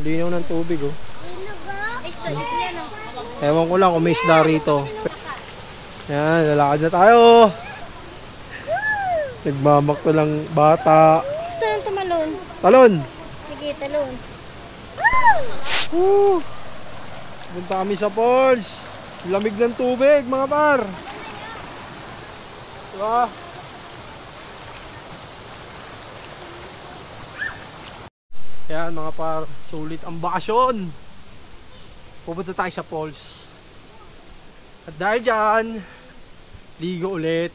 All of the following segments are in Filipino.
Linaw ng tubig oh. Ewan ko lang kung may isda rito. Yan, lalakad na tayo. Nagmamakto lang bata. Gusto nang tumalon. Talon! Sige, talon. Woo! Punta kami sa falls. Lamig ng tubig mga par. Diba? Yan mga par, sulit ang bakasyon. Pupunta tayo sa falls. At dahil dyan, ligo ulit.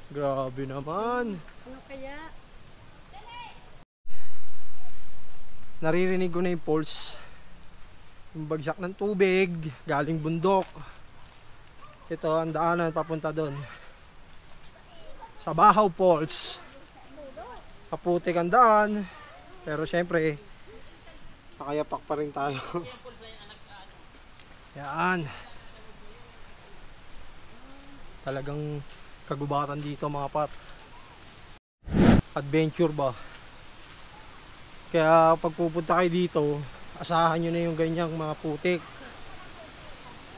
Grabe naman. Ano kaya? Naririnig ko na yung falls. Yung bagsak ng tubig, galing bundok. Ito ang daanan papunta doon. Sa Bahaw Falls. Kaputik ang daan. Pero syempre, nakayapak pa rin tayo. Yan. Talagang kagubatan dito mga par. Adventure ba? Kaya pag pupunta kayo dito, asahan nyo na yung ganyang mga putik.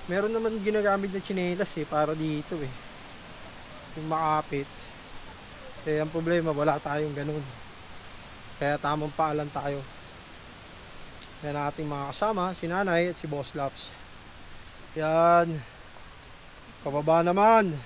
Meron naman ginagamit na tsinelas para dito yung makapit. Kaya ang problema, wala tayong ganun. Kaya tamang paalam tayo. Yan ang ating mga kasama, si Nanay at si Boss Laps. Yan. Pababa naman.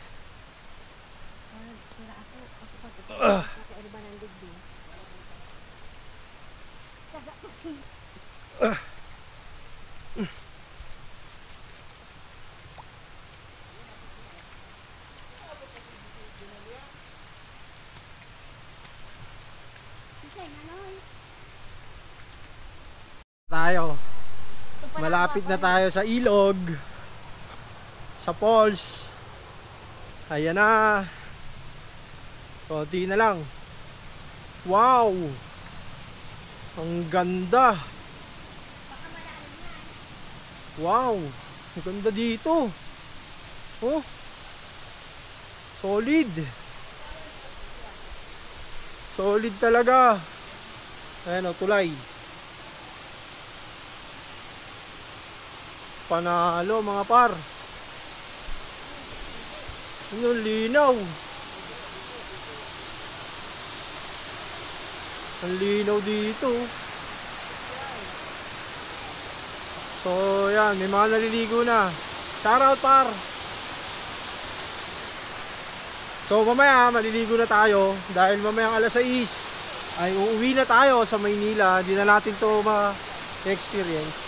Tayo. Malapit na tayo sa ilog. Sa falls. Ayan na. Konti na lang. Wow! Ang ganda. Wow! Ang ganda dito. Oh. Solid. Solid talaga. Ayan o, tulay. Panalo mga par. Yung linaw. Ang linaw dito. So yan, may mga naliligo na. Shout out par. So mamaya maliligo na tayo. Dahil mamaya alas 6 ay uuwi na tayo sa Maynila. Hindi na natin to ma-experience.